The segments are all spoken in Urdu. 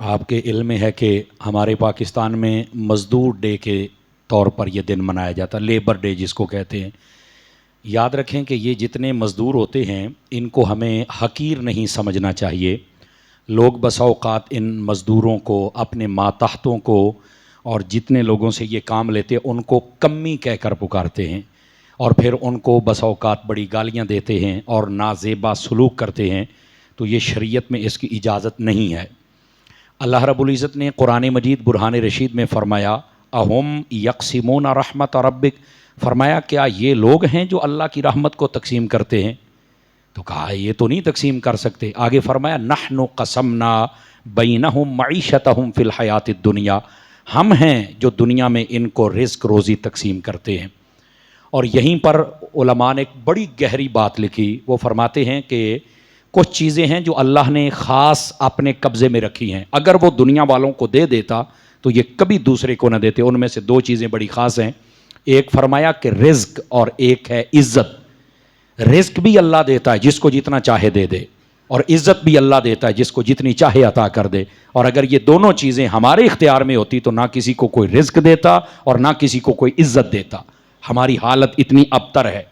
آپ کے علم میں ہے کہ ہمارے پاکستان میں مزدور ڈے کے طور پر یہ دن منایا جاتا ہے، لیبر ڈے جس کو کہتے ہیں۔ یاد رکھیں کہ یہ جتنے مزدور ہوتے ہیں ان کو ہمیں حقیر نہیں سمجھنا چاہیے۔ لوگ بسا اوقات ان مزدوروں کو، اپنے ماتحتوں کو اور جتنے لوگوں سے یہ کام لیتے ہیں ان کو کمی کہہ کر پکارتے ہیں، اور پھر ان کو بسا اوقات بڑی گالیاں دیتے ہیں اور نازیبا سلوک کرتے ہیں۔ تو یہ شریعت میں اس کی اجازت نہیں ہے۔ اللہ رب العزت نے قرآن مجید برہان رشید میں فرمایا اہم یقسمون رحمت ربک، فرمایا کیا یہ لوگ ہیں جو اللہ کی رحمت کو تقسیم کرتے ہیں؟ تو کہا یہ تو نہیں تقسیم کر سکتے۔ آگے فرمایا نحن قسمنا بینہم معیشتہم فی الحیات الدنیا، ہم ہیں جو دنیا میں ان کو رزق روزی تقسیم کرتے ہیں۔ اور یہیں پر علماء نے ایک بڑی گہری بات لکھی، وہ فرماتے ہیں کہ کچھ چیزیں ہیں جو اللہ نے خاص اپنے قبضے میں رکھی ہیں، اگر وہ دنیا والوں کو دے دیتا تو یہ کبھی دوسرے کو نہ دیتے۔ ان میں سے دو چیزیں بڑی خاص ہیں، ایک فرمایا کہ رزق اور ایک ہے عزت۔ رزق بھی اللہ دیتا ہے جس کو جتنا چاہے دے دے، اور عزت بھی اللہ دیتا ہے جس کو جتنی چاہے عطا کر دے۔ اور اگر یہ دونوں چیزیں ہمارے اختیار میں ہوتی تو نہ کسی کو کوئی رزق دیتا اور نہ کسی کو کوئی عزت دیتا۔ ہماری حالت اتنی ابتر ہے۔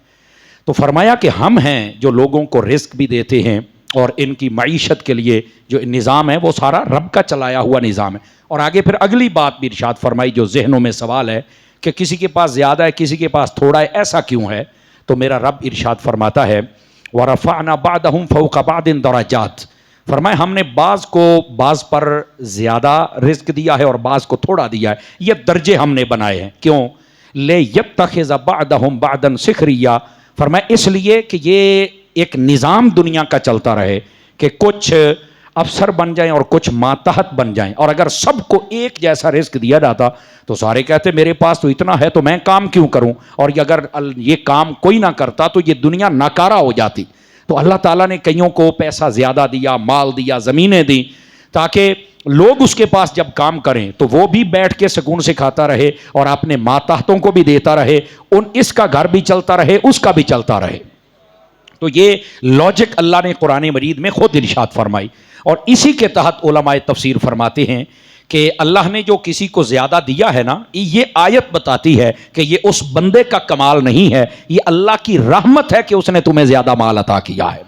تو فرمایا کہ ہم ہیں جو لوگوں کو رزق بھی دیتے ہیں، اور ان کی معیشت کے لیے جو نظام ہے وہ سارا رب کا چلایا ہوا نظام ہے۔ اور آگے پھر اگلی بات بھی ارشاد فرمائی جو ذہنوں میں سوال ہے کہ کسی کے پاس زیادہ ہے کسی کے پاس تھوڑا ہے، ایسا کیوں ہے؟ تو میرا رب ارشاد فرماتا ہے وَرَفَعْنَا بَعْضَهُمْ فَوْقَ بَعْضٍ دَرَجَاتٍ، فرمایا ہم نے بعض کو بعض پر زیادہ رزق دیا ہے اور بعض کو تھوڑا دیا ہے، یہ درجے ہم نے بنائے ہیں۔ کیوں؟ لِيَتَّخِذَ بَعْضَهُمْ بَعْضًا سِخْرِيًّا، فرمایا اس لیے کہ یہ ایک نظام دنیا کا چلتا رہے کہ کچھ افسر بن جائیں اور کچھ ماتحت بن جائیں، اور اگر سب کو ایک جیسا رزق دیا جاتا تو سارے کہتے میرے پاس تو اتنا ہے تو میں کام کیوں کروں، اور اگر یہ کام کوئی نہ کرتا تو یہ دنیا ناکارہ ہو جاتی۔ تو اللہ تعالیٰ نے کئیوں کو پیسہ زیادہ دیا، مال دیا، زمینیں دیں، تاکہ لوگ اس کے پاس جب کام کریں تو وہ بھی بیٹھ کے سکون سے کھاتا رہے اور اپنے ماتحتوں کو بھی دیتا رہے، اس کا گھر بھی چلتا رہے، اس کا بھی چلتا رہے۔ تو یہ لاجک اللہ نے قرآن مجید میں خود ارشاد فرمائی، اور اسی کے تحت علماء تفسیر فرماتے ہیں کہ اللہ نے جو کسی کو زیادہ دیا ہے نا، یہ آیت بتاتی ہے کہ یہ اس بندے کا کمال نہیں ہے، یہ اللہ کی رحمت ہے کہ اس نے تمہیں زیادہ مال عطا کیا ہے۔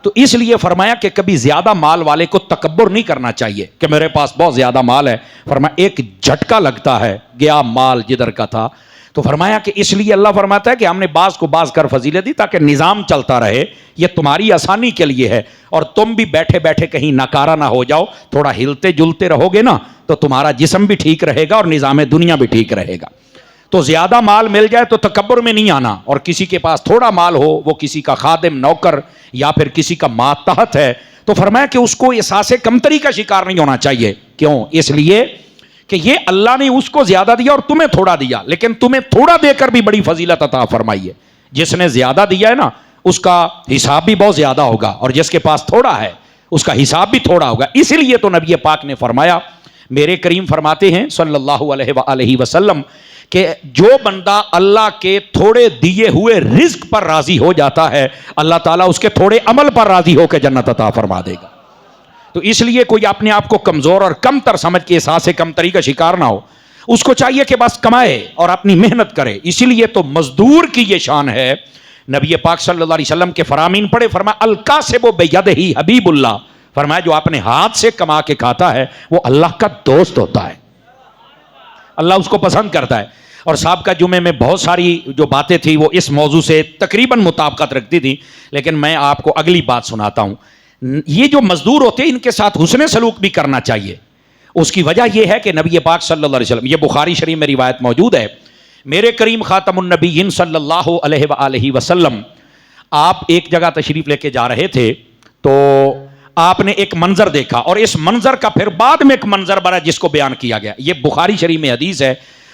تو اس لیے فرمایا کہ کبھی زیادہ مال والے کو تکبر نہیں کرنا چاہیے کہ میرے پاس بہت زیادہ مال ہے۔ فرمایا ایک جھٹکا لگتا ہے، گیا مال جدھر کا تھا۔ تو فرمایا کہ اس لیے اللہ فرماتا ہے کہ ہم نے بعض کو بعض کر فضیلت دی تاکہ نظام چلتا رہے، یہ تمہاری آسانی کے لیے ہے، اور تم بھی بیٹھے بیٹھے کہیں ناکارہ نہ ہو جاؤ، تھوڑا ہلتے جلتے رہو گے نا تو تمہارا جسم بھی ٹھیک رہے گا اور نظام دنیا بھی ٹھیک رہے گا۔ تو زیادہ مال مل جائے تو تکبر میں نہیں آنا، اور کسی کے پاس تھوڑا مال ہو، وہ کسی کا خادم، نوکر یا پھر کسی کا ماتحت ہے، تو فرمایا کہ اس کو احساس کمتری کا شکار نہیں ہونا چاہیے۔ کیوں؟ اس لیے کہ یہ اللہ نے اس کو زیادہ دیا اور تمہیں تھوڑا دیا، لیکن تمہیں تھوڑا دے کر بھی بڑی فضیلت عطا فرمائی ہے۔ جس نے زیادہ دیا ہے نا اس کا حساب بھی بہت زیادہ ہوگا، اور جس کے پاس تھوڑا ہے اس کا حساب بھی تھوڑا ہوگا۔ اسی لیے تو نبی پاک نے فرمایا، میرے کریم فرماتے ہیں صلی اللہ علیہ وآلہ وسلم کہ جو بندہ اللہ کے تھوڑے دیے ہوئے رزق پر راضی ہو جاتا ہے، اللہ تعالیٰ اس کے تھوڑے عمل پر راضی ہو کے جنت عطا فرما دے گا۔ تو اس لیے کوئی اپنے آپ کو کمزور اور کم تر سمجھ کے احساس کمتری کا شکار نہ ہو، اس کو چاہیے کہ بس کمائے اور اپنی محنت کرے۔ اسی لیے تو مزدور کی یہ شان ہے۔ نبی پاک صلی اللہ علیہ وسلم کے فرامین پڑھے، فرمایا الکاسب بیدہ حبیب اللہ، فرمایا جو اپنے ہاتھ سے کما کے کھاتا ہے وہ اللہ کا دوست ہوتا ہے، اللہ اس کو پسند کرتا ہے۔ اور سابقہ جمعے میں بہت ساری جو باتیں تھیں وہ اس موضوع سے تقریباً مطابقت رکھتی تھیں، لیکن میں آپ کو اگلی بات سناتا ہوں۔ یہ جو مزدور ہوتے ہیں ان کے ساتھ حسن سلوک بھی کرنا چاہیے۔ اس کی وجہ یہ ہے کہ نبی پاک صلی اللہ علیہ وسلم، یہ بخاری شریف میں روایت موجود ہے، میرے کریم خاتم النبیین صلی اللہ علیہ وآلہ وسلم آپ ایک جگہ تشریف لے کے جا رہے تھے تو آپ نے ایک منظر دیکھا، اور اس منظر کا پھر بعد میں ایک منظر بنا جس کو بیان کیا گیا۔ یہ بخاری شریف میں حدیث ہے،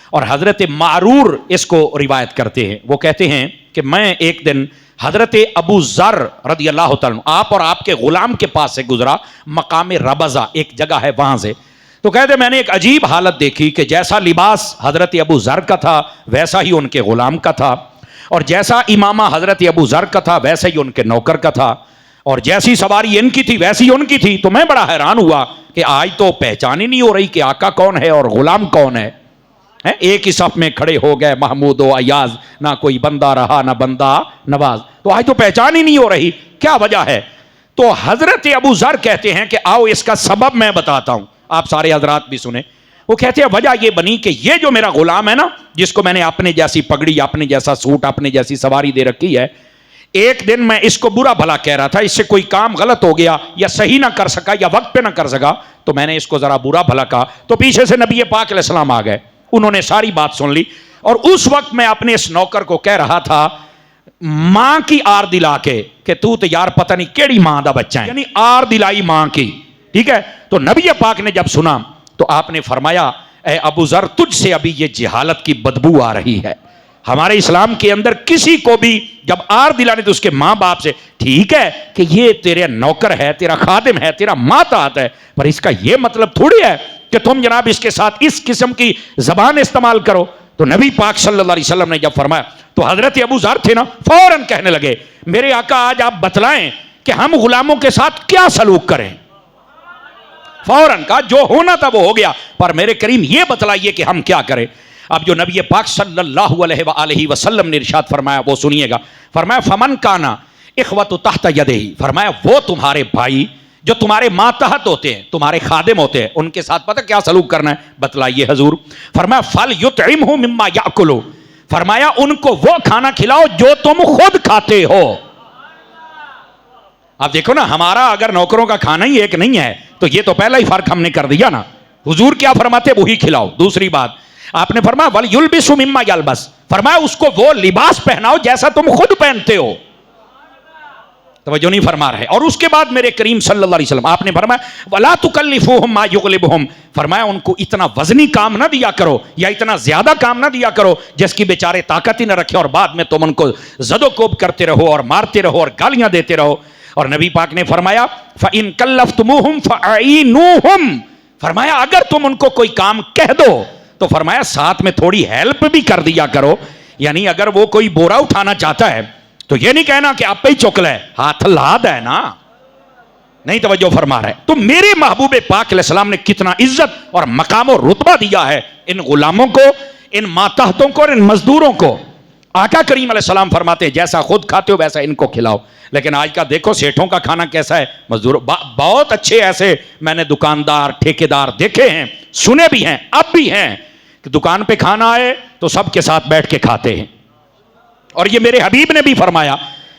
اور حضرت معرور اس کو روایت کرتے ہیں۔ وہ کہتے ہیں کہ میں ایک دن حضرت ابو ذر رضی اللہ تعالیٰ عنہ آپ اور آپ کے غلام کے پاس سے گزرا، مقام ربضہ ایک جگہ ہے وہاں سے، تو کہتے میں نے ایک عجیب حالت دیکھی کہ جیسا لباس حضرت ابو ذر کا تھا ویسا ہی ان کے غلام کا تھا، اور جیسا امامہ حضرت ابو ذر کا تھا ویسا ہی ان کے نوکر کا تھا۔ اور جیسی سواری ان کی تھی ویسی ان کی تھی. تو میں بڑا حیران ہوا کہ آج تو پہچان ہی نہیں ہو رہی کہ آقا کون ہے اور غلام کون ہے. ایک ہی صف میں کھڑے ہو گئے محمود و ایاز, نہ کوئی بندہ رہا نہ بندہ نواز. تو آج تو پہچان ہی نہیں ہو رہی, کیا وجہ ہے؟ تو حضرت ابو ذر کہتے ہیں کہ آؤ اس کا سبب میں بتاتا ہوں, آپ سارے حضرات بھی سنیں. وہ کہتے ہیں وجہ یہ بنی کہ یہ جو میرا غلام ہے نا, جس کو میں نے اپنے جیسی پگڑی, اپنے جیسا سوٹ, اپنے جیسی سواری دے رکھی ہے, ایک دن میں اس کو برا بھلا کہہ رہا تھا, اس سے کوئی کام غلط ہو گیا یا صحیح نہ کر سکا یا وقت پہ نہ کر سکا, تو میں نے اس کو ذرا برا بھلا کہا. تو پیچھے سے نبی پاک علیہ السلام آ گئے, انہوں نے ساری بات سن لی. اور اس وقت میں اپنے اس نوکر کو کہہ رہا تھا ماں کی آر دلا کے کہ تو یار پتہ نہیں کیڑی ماں دا بچہ ہے, یعنی آر دلائی ماں کی. ٹھیک ہے. تو نبی پاک نے جب سنا تو آپ نے فرمایا اے ابو ذر تجھ سے ابھی یہ جہالت کی بدبو آ رہی ہے. ہمارے اسلام کے اندر کسی کو بھی جب آر دلانے تو اس کے ماں باپ سے, ٹھیک ہے کہ یہ تیرے نوکر ہے, تیرا خادم ہے, تیرا ماتحت ہے, پر اس کا یہ مطلب تھوڑی ہے کہ تم جناب اس کے ساتھ اس قسم کی زبان استعمال کرو. تو نبی پاک صلی اللہ علیہ وسلم نے جب فرمایا تو حضرت ابو ذر تھے نا, فوراً کہنے لگے میرے آقا آج آپ بتلائیں کہ ہم غلاموں کے ساتھ کیا سلوک کریں. فوراً کہا جو ہونا تھا وہ ہو گیا, پر میرے کریم یہ بتلائیے کہ ہم کیا کریں. اب جو نبی پاک صلی اللہ علیہ وآلہ وسلم نے ارشاد فرمایا وہ سنیے گا. فرمایا فمن کانا اخوت تحت یدہی, فرمایا وہ تمہارے بھائی جو تمہارے ماتحت ہوتے ہیں, تمہارے خادم ہوتے ہیں, ان کے ساتھ پتہ کیا سلوک کرنا ہے, بتلائیے حضور. فرمایا فلیطعمہ مما یاکل, فرمایا ان کو وہ کھانا کھلاؤ جو تم خود کھاتے ہو. اب دیکھو نا, ہمارا اگر نوکروں کا کھانا ہی ایک نہیں ہے تو یہ تو پہلا ہی فرق ہم نے کر دیا نا. حضور کیا فرماتے وہی کھلاؤ. دوسری بات آپ نے فرمایا وَلْيُلْبِسُ مِمَّا يَلْبَسُ, فرمایا اس کو وہ لباس پہناؤ جیسا تم خود پہنتے ہو. توجہ نہیں فرما رہے. اور اس کے بعد میرے کریم صلی اللہ علیہ وسلم آپ نے فرمایا وَلَا تُكَلِّفُوهُمْ مَا يُغْلِبُهُمْ, فرمایا ان کو اتنا وزنی کام نہ دیا کرو یا اتنا زیادہ کام نہ دیا کرو جس کی بیچارے طاقت ہی نہ رکھے, اور بعد میں تم ان کو زد و کوب کرتے رہو اور مارتے رہو اور گالیاں دیتے رہو. اور نبی پاک نے فرمایا فَإِن كَلَّفْتُمُوهُمْ فَأَعِينُوهُمْ, فرمایا اگر تم ان کو کوئی کام کہہ دو تو فرمایا ساتھ میں تھوڑی ہیلپ بھی کر دیا کرو. یعنی اگر وہ کوئی بورا اٹھانا چاہتا ہے تو یہ نہیں کہنا کہ آپ پہ ہی چکل ہے, ہاتھ لاد ہے نا, نہیں توجہ فرما رہے. تو میرے محبوب پاک علیہ السلام نے کتنا عزت اور مقام و رتبہ دیا ہے ان غلاموں کو, ان ماتحتوں کو اور ان مزدوروں کو. آقا کریم علیہ السلام فرماتے ہیں جیسا خود کھاتے ہو ویسا ان کو کھلاؤ. لیکن آج کا دیکھو سیٹھوں کا کھانا کیسا ہے, مزدور بہت اچھے ایسے میں نے دکاندار ٹھیکیدار دیکھے ہیں, سنے بھی ہیں, اب بھی ہیں, کہ دکان پہ کھانا آئے تو سب کے ساتھ بیٹھ کے کھاتے ہیں. اور یہ میرے حبیب نے بھی فرمایا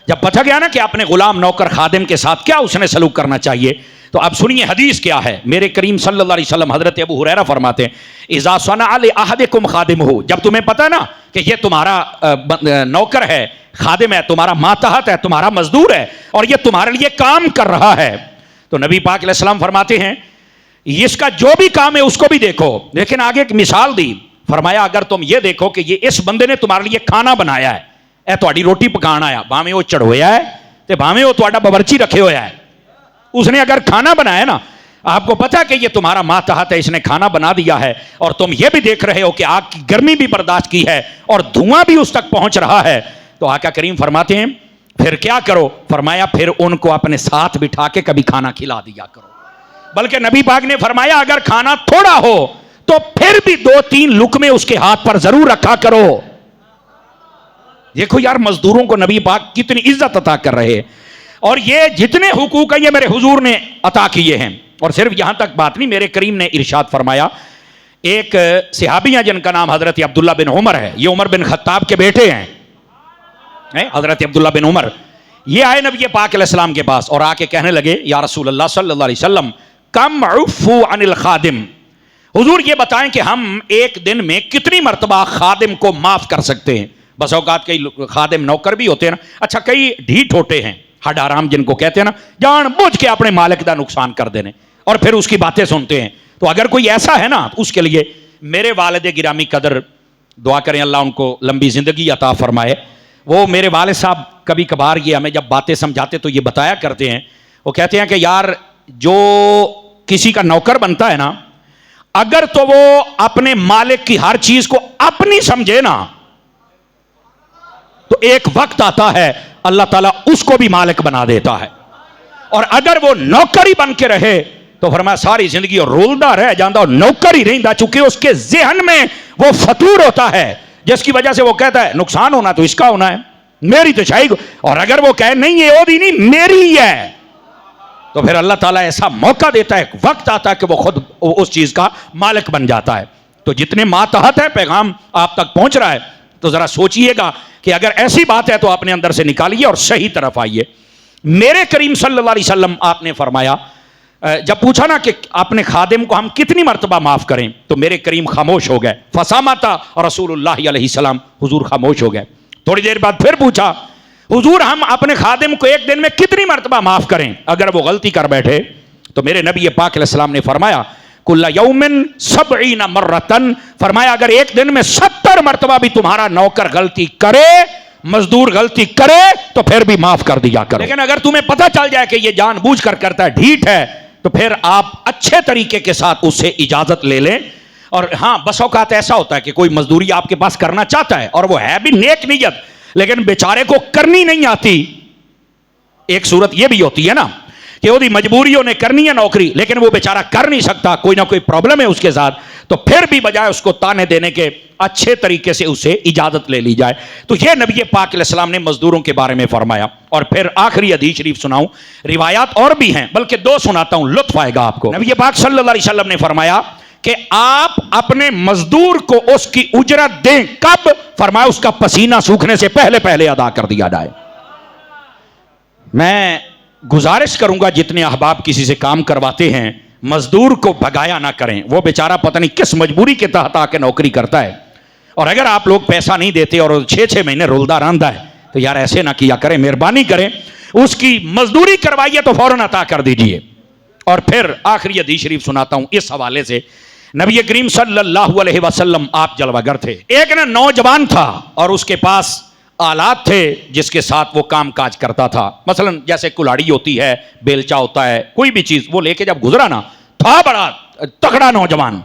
جب پتہ گیا نا کہ اپنے غلام نوکر خادم کے ساتھ کیا اس نے سلوک کرنا چاہیے. تو اب سنیے حدیث کیا ہے. میرے کریم صلی اللہ علیہ وسلم حضرت ابو ہریرہ فرماتے ہیں اذا صنع لأحدکم خادمہ, جب تمہیں پتہ نا کہ یہ تمہارا نوکر ہے, خادم ہے, تمہارا ماتحت ہے, تمہارا مزدور ہے, اور یہ تمہارے لیے کام کر رہا ہے, تو نبی پاک علیہ السلام فرماتے ہیں اس کا جو بھی کام ہے اس کو بھی دیکھو. لیکن آگے ایک مثال دی, فرمایا اگر تم یہ دیکھو کہ یہ اس بندے نے تمہارے لیے کھانا بنایا ہے, اے تہاڈی روٹی پکان آیا, بھاویں وہ چڑھویا ہے تے بھاویں وہ تہاڈا باورچی رکھے ہویا ہے, اس نے اگر کھانا بنایا نا, آپ کو پتا کہ یہ تمہارا ماتحت ہے, اس نے کھانا بنا دیا ہے, اور تم یہ بھی دیکھ رہے ہو کہ آگ کی گرمی بھی برداشت کی ہے اور دھواں بھی اس تک پہنچ رہا ہے, تو آقا کریم فرماتے ہیں پھر کیا کرو. فرمایا پھر ان کو اپنے ساتھ بٹھا کے کبھی کھانا کھلا دیا کرو. بلکہ نبی پاک نے فرمایا اگر کھانا تھوڑا ہو تو پھر بھی 2-3 لقمے اس کے ہاتھ پر ضرور رکھا کرو. دیکھو یار مزدوروں کو نبی پاک کتنی عزت عطا کر رہے ہیں, اور یہ جتنے حقوق ہیں یہ میرے حضور نے عطا کیے ہیں. اور صرف یہاں تک بات نہیں, میرے کریم نے ارشاد فرمایا, ایک صحابی ہیں جن کا نام حضرت عبداللہ بن عمر ہے, یہ عمر بن خطاب کے بیٹے ہیں, حضرت عبداللہ بن عمر. یہ آئے نبی پاک علیہ السلام کے پاس اور آ کے کہنے لگے یا رسول اللہ صلی اللہ علیہ وسلم کم عفو عن الخادم, حضور یہ بتائیں کہ ہم ایک دن میں کتنی مرتبہ خادم کو معاف کر سکتے ہیں. بس اوقات کئی خادم نوکر بھی ہوتے ہیں نا, اچھا کئی ڈھیٹ ہوتے ہیں, ہڈ آرام جن کو کہتے ہیں نا, جان بوجھ کے اپنے مالک دا نقصان کر دینے اور پھر اس کی باتیں سنتے ہیں. تو اگر کوئی ایسا ہے نا اس کے لیے میرے والد گرامی قدر دعا کریں اللہ ان کو لمبی زندگی عطا فرمائے. وہ میرے والد صاحب کبھی کبھار یہ ہمیں جب باتیں سمجھاتے تو یہ بتایا کرتے ہیں, وہ کہتے ہیں کہ یار جو کسی کا نوکر بنتا ہے نا, اگر تو وہ اپنے مالک کی ہر چیز کو اپنی سمجھے نا تو ایک وقت آتا ہے اللہ تعالیٰ اس کو بھی مالک بنا دیتا ہے. اور اگر وہ نوکر ہی بن کے رہے تو فرمایا ساری زندگی اور رولدہ رہ جاندہ اور نوکر ہی رہندا، چونکہ اس کے ذہن میں وہ فطور ہوتا ہے جس کی وجہ سے وہ کہتا ہے نقصان ہونا تو اس کا ہونا ہے، میری تو شاہی، اور اگر وہ کہے نہیں یہ عہدی نہیں میری ہی ہے تو پھر اللہ تعالیٰ ایسا موقع دیتا ہے، وقت آتا ہے کہ وہ خود اس چیز کا مالک بن جاتا ہے۔ تو جتنے ماتحت ہے پیغام آپ تک پہنچ رہا ہے تو ذرا سوچئے گا کہ اگر ایسی بات ہے تو اپنے اندر سے نکالیے اور صحیح طرف آئیے۔ میرے کریم صلی اللہ علیہ وسلم آپ نے فرمایا، جب پوچھا نا کہ اپنے خادم کو ہم کتنی مرتبہ معاف کریں تو میرے کریم خاموش ہو گئے، فصامتا رسول اللہ علیہ السلام، حضور خاموش ہو گئے۔ تھوڑی دیر بعد پھر پوچھا حضور ہم اپنے خادم کو ایک دن میں کتنی مرتبہ معاف کریں اگر وہ غلطی کر بیٹھے؟ تو میرے نبی پاک علیہ السلام نے فرمایا کل یوم 70 مرتن، فرمایا اگر ایک دن میں 70 مرتبہ بھی تمہارا نوکر غلطی کرے، مزدور غلطی کرے تو پھر بھی معاف کر دیا کرو، لیکن اگر تمہیں پتہ چل جائے کہ یہ جان بوجھ کر کرتا ہے، ڈھیٹ ہے، تو پھر آپ اچھے طریقے کے ساتھ اس سے اجازت لے لیں۔ اور ہاں بس اوقات ایسا ہوتا ہے کہ کوئی مزدوری آپ کے پاس کرنا چاہتا ہے اور وہ ہے بھی نیک نیت لیکن بیچارے کو کرنی نہیں آتی۔ ایک صورت یہ بھی ہوتی ہے نا کہ وہ مجبوریوں نے کرنی ہے نوکری لیکن وہ بیچارہ کر نہیں سکتا، کوئی نہ کوئی پرابلم ہے اس کے ساتھ، تو پھر بھی بجائے اس کو تانے دینے کے اچھے طریقے سے اسے اجازت لے لی جائے۔ تو یہ نبی پاک علیہ السلام نے مزدوروں کے بارے میں فرمایا۔ اور پھر آخری حدیث شریف سناؤں، روایات اور بھی ہیں بلکہ 2 سناتا ہوں، لطف آئے گا آپ کو۔ نبی پاک صلی اللہ علیہ وسلم نے فرمایا کہ آپ اپنے مزدور کو اس کی اجرت دیں، کب؟ فرمایا اس کا پسینہ سوکھنے سے پہلے پہلے ادا کر دیا جائے۔ میں گزارش کروں گا جتنے احباب کسی سے کام کرواتے ہیں مزدور کو بھگایا نہ کریں، وہ بیچارہ پتہ نہیں کس مجبوری کے تحت آ کے نوکری کرتا ہے، اور اگر آپ لوگ پیسہ نہیں دیتے اور 6 مہینے رولدہ راندہ ہے تو یار ایسے نہ کیا کریں، مہربانی کریں، اس کی مزدوری کروائیے تو فوراً عطا کر دیجئے۔ اور پھر آخری حدیث شریف سناتا ہوں اس حوالے سے، نبی کریم صلی اللہ علیہ وسلم آپ جلوہ گر تھے، ایک نوجوان تھا اور اس کے پاس آلات تھے جس کے ساتھ وہ کام کاج کرتا تھا، مثلا جیسے کلاڑی ہوتی ہے، بیلچا ہوتا ہے، کوئی بھی چیز وہ لے کے جب گزرا نا، تھا بڑا تگڑا نوجوان،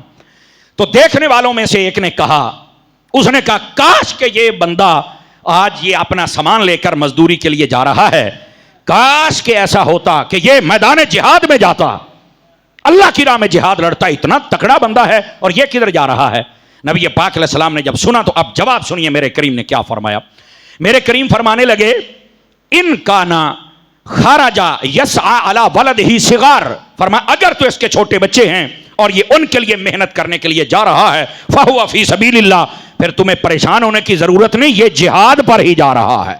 تو دیکھنے والوں میں سے ایک نے کہا، اس نے کہا کاش کہ یہ بندہ آج یہ اپنا سامان لے کر مزدوری کے لیے جا رہا ہے، کاش کہ ایسا ہوتا کہ یہ میدان جہاد میں جاتا، اللہ کی راہ میں جہاد لڑتا، اتنا تکڑا بندہ ہے اور یہ کدھر جا رہا ہے۔ نبی پاک علیہ السلام نے جب سنا تو اب جواب سنیے میرے کریم نے کیا فرمایا۔ میرے کریم فرمانے لگے ان کانا خارجا یسعى علی ولدہ صغار، فرمایا اگر تو اس کے چھوٹے بچے ہیں اور یہ ان کے لیے محنت کرنے کے لیے جا رہا ہے، فہو فی سبیل اللہ، پھر تمہیں پریشان ہونے کی ضرورت نہیں، یہ جہاد پر ہی جا رہا ہے۔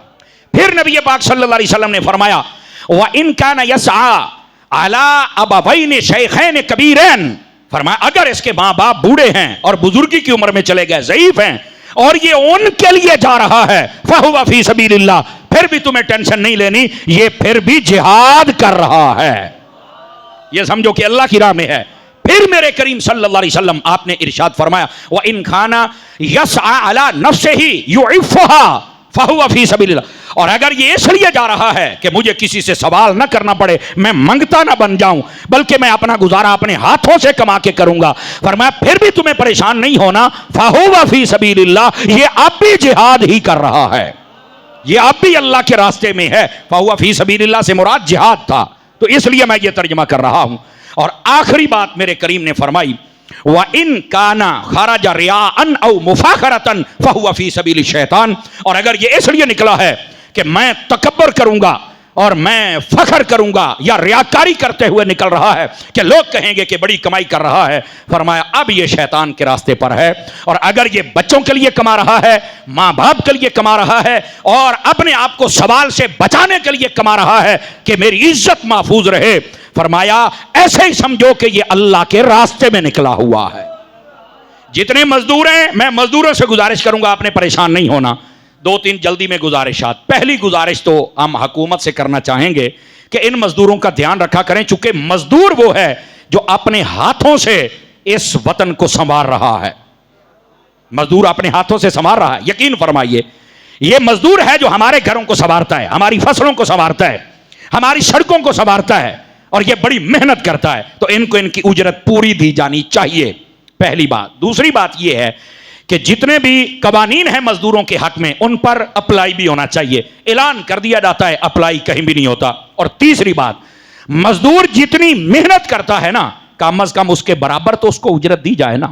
پھر نبی پاک صلی اللہ علیہ وسلم نے فرمایا وَإِن كَانَ يَسْعَى عَلَىٰ أَبَوَيْنِ شَيْخَيْنِ كَبِيرَيْنِ، فرمایا اگر اس کے ماں باپ بوڑھے ہیں اور بزرگی کی عمر میں چلے گئے، ضعیف ہیں، اور یہ ان کے لیے جا رہا ہے، فَهُوَ فِي سَبِيلِ اللَّهِ، پھر بھی تمہیں ٹینشن نہیں لینی، یہ پھر بھی جہاد کر رہا ہے، یہ سمجھو کہ اللہ کی راہ میں ہے۔ پھر میرے کریم صلی اللہ علیہ وسلم آپ نے ارشاد فرمایا وَإِن كَانَ يَسْعَى عَلَىٰ نَفْسِهِ يُعِفُّهَا فَهُوَ فِي سَبِيلِ اللَّهِ، اور اگر یہ اس لیے جا رہا ہے کہ مجھے کسی سے سوال نہ کرنا پڑے، میں منگتا نہ بن جاؤں، بلکہ میں اپنا گزارا اپنے ہاتھوں سے کما کے کروں گا، فرمایا پھر بھی تمہیں پریشان نہیں ہونا، فَهُوَ فِي سَبِيلِ اللَّهِ، یہ اب بھی جہاد ہی کر رہا ہے، یہ اب بھی اللہ کے راستے میں ہے۔ فَهُوَ فِي سَبِيلِ اللَّهِ سے مراد جہاد تھا، تو اس لیے میں یہ ترجمہ کر رہا ہوں۔ اور آخری بات میرے کریم نے فرمائی وَإِن كَانَ خَرَجَ رِيَاءً أَوْ مُفَاخَرَةً فَهُوَ فِي سَبِيلِ الشَّيْطَانِ، اور اگر یہ اس لیے نکلا ہے کہ میں تکبر کروں گا اور میں فخر کروں گا یا ریاکاری کرتے ہوئے نکل رہا ہے کہ لوگ کہیں گے کہ بڑی کمائی کر رہا ہے، فرمایا اب یہ شیطان کے راستے پر ہے۔ اور اگر یہ بچوں کے لیے کما رہا ہے، ماں باپ کے لیے کما رہا ہے، اور اپنے آپ کو سوال سے بچانے کے لیے کما رہا ہے کہ میری عزت محفوظ رہے، فرمایا ایسے ہی سمجھو کہ یہ اللہ کے راستے میں نکلا ہوا ہے۔ جتنے مزدور ہیں، میں مزدوروں سے گزارش کروں گا آپ نے پریشان نہیں ہونا، 2-3 جلدی میں گزارشات۔ پہلی گزارش تو ہم حکومت سے کرنا چاہیں گے کہ ان مزدوروں کا دھیان رکھا کریں، چونکہ مزدور وہ ہے جو اپنے ہاتھوں سے اس وطن کو سنوار رہا ہے، مزدور اپنے ہاتھوں سے سنوار رہا ہے، یقین فرمائیے یہ مزدور ہے جو ہمارے گھروں کو سنوارتا ہے، ہماری فصلوں کو سنوارتا ہے، ہماری سڑکوں کو سنوارتا ہے، اور یہ بڑی محنت کرتا ہے، تو ان کو ان کی اجرت پوری دی جانی چاہیے، پہلی بات۔ دوسری بات یہ ہے کہ جتنے بھی قوانین ہیں مزدوروں کے حق میں ان پر اپلائی بھی ہونا چاہیے، اعلان کر دیا جاتا ہے، اپلائی کہیں بھی نہیں ہوتا۔ اور تیسری بات، مزدور جتنی محنت کرتا ہے نا کم از کم اس کے برابر تو اس کو اجرت دی جائے نا.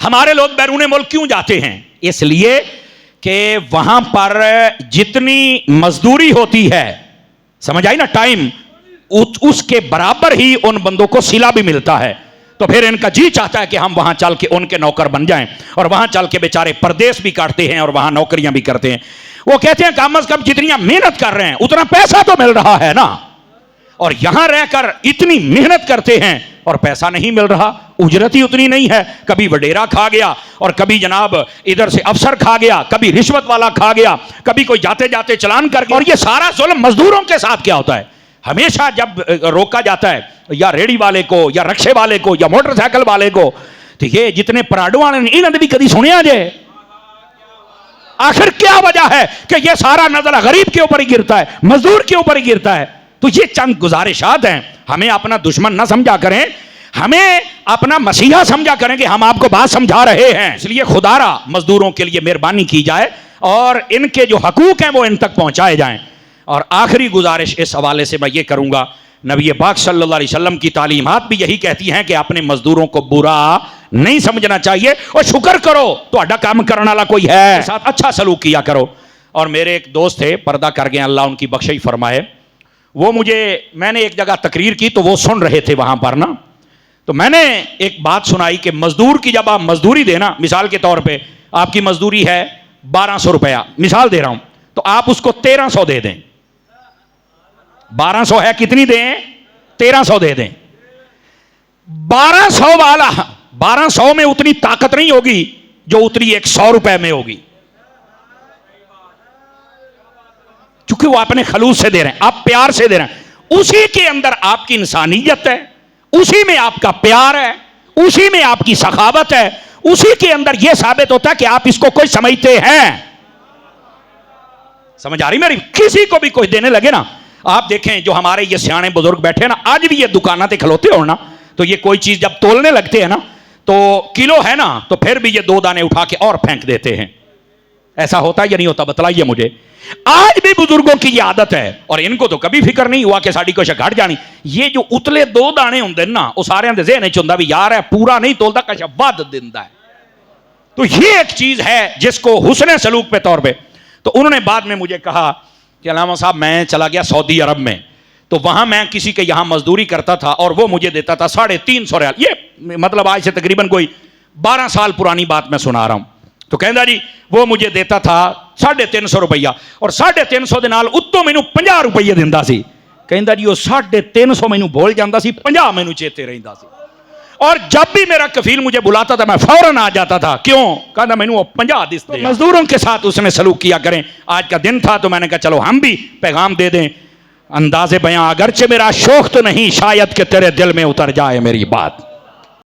ہمارے لوگ بیرون ملک کیوں جاتے ہیں؟ اس لیے کہ وہاں پر جتنی مزدوری ہوتی ہے، سمجھ آئی نا، ٹائم، اس کے برابر ہی ان بندوں کو صلہ بھی ملتا ہے. تو پھر ان کا جی چاہتا ہے کہ ہم وہاں چل کے ان کے نوکر بن جائیں، اور وہاں چل کے بیچارے پردیس بھی کاٹتے ہیں اور وہاں نوکریاں بھی کرتے ہیں. وہ کہتے ہیں کم از کم جتنی محنت کر رہے ہیں اتنا پیسہ تو مل رہا ہے نا، اور یہاں رہ کر اتنی محنت کرتے ہیں اور پیسہ نہیں مل رہا، اجرت ہی اتنی نہیں ہے. کبھی وڈیرا کھا گیا اور کبھی جناب ادھر سے افسر کھا گیا، کبھی رشوت والا کھا گیا، کبھی کوئی جاتے جاتے چلان کر گیا. اور یہ سارا ظلم مزدوروں کے ساتھ کیا ہوتا ہے؟ ہمیشہ جب روکا جاتا ہے یا ریڑی والے کو یا رکشے والے کو یا موٹر سائیکل والے کو، تو یہ جتنے پراڈو والے نے انہوں نے بھی کدی سنیا جائے. آخر کیا وجہ ہے کہ یہ سارا نظر غریب کے اوپر ہی گرتا ہے، مزدور کے اوپر ہی گرتا ہے؟ تو یہ چند گزارشات ہیں. ہمیں اپنا دشمن نہ سمجھا کریں، ہمیں اپنا مسیحا سمجھا کریں کہ ہم آپ کو بات سمجھا رہے ہیں. اس لیے خدا را مزدوروں کے لیے مہربانی کی جائے اور ان کے جو حقوق ہیں وہ ان تک پہنچائے جائیں. اور آخری گزارش اس حوالے سے میں یہ کروں گا، نبی پاک صلی اللہ علیہ وسلم کی تعلیمات بھی یہی کہتی ہیں کہ اپنے مزدوروں کو برا نہیں سمجھنا چاہیے اور شکر کرو تو اڈا کام کرنے والا کوئی ہے، ساتھ اچھا سلوک کیا کرو. اور میرے ایک دوست تھے، پردہ کر گئے، اللہ ان کی بخشش فرمائے. وہ میں نے ایک جگہ تقریر کی تو وہ سن رہے تھے وہاں پر نا، تو میں نے ایک بات سنائی کہ مزدور کی جب آپ مزدوری دینا، مثال کے طور پہ آپ کی مزدوری ہے 1200 روپیہ، مثال دے رہا ہوں، تو آپ اس کو 1300 دے دیں. 1200 ہے، کتنی دیں؟ 1300 دے دیں. 1200 والا 1200 میں اتنی طاقت نہیں ہوگی جو اتنی 100 روپے میں ہوگی، چونکہ وہ اپنے خلوص سے دے رہے ہیں، آپ پیار سے دے رہے ہیں. اسی کے اندر آپ کی انسانیت ہے، اسی میں آپ کا پیار ہے، اسی میں آپ کی سخاوت ہے، اسی کے اندر یہ ثابت ہوتا ہے کہ آپ اس کو کوئی سمجھتے ہیں. سمجھ آ رہی میری؟ کسی کو بھی کوئی دینے لگے نا، آپ دیکھیں جو ہمارے یہ سیانے بزرگ بیٹھے ہیں نا، آج بھی یہ دکانوں تے کھلوتے ہو نا، تو یہ کوئی چیز جب تولنے لگتے ہیں نا تو کلو ہے نا تو پھر بھی یہ 2 دانے اٹھا کے اور پھینک دیتے ہیں. ایسا ہوتا ہے یا نہیں ہوتا؟ بتلائیے مجھے. آج بھی بزرگوں کی یہ عادت ہے اور ان کو تو کبھی فکر نہیں ہوا کہ ساڑی کچھ گھٹ جانی. یہ جو اتلے 2 دانے ہوندے نا، وہ سارے دے ذہن وچ ہوندا بھی یار ہے پورا نہیں تولدا، کچھ ود دیندا ہے. تو یہ ایک چیز ہے جس کو حسن سلوک پہ طور پہ. تو انہوں نے بعد میں مجھے کہا کہ علامہ صاحب میں چلا گیا سعودی عرب میں، تو وہاں میں کسی کے یہاں مزدوری کرتا تھا اور وہ مجھے دیتا تھا 350 ریال. یہ مطلب آج سے تقریباً کوئی 12 سال پرانی بات میں سنا رہا ہوں. تو کہندا جی وہ مجھے دیتا تھا 350 روپیہ، اور 350 دے نال اتوں مینوں 50 روپیے دیندا سی. کہندا جی وہ 350 مینوں بھول جاندا سی، 50 مینوں چیتے رہندا سی. اور جب بھی میرا کفیل مجھے بلاتا تھا میں فوراً آ جاتا تھا. کیوں؟ کہنا مینوں 50 دس دے. مزدوروں کے ساتھ اس نے سلوک کیا کریں. آج کا دن تھا تو میں نے کہا چلو ہم بھی پیغام دے دیں. انداز بیاں اگرچہ میرا شوق تو نہیں، شاید کہ تیرے دل میں اتر جائے میری بات.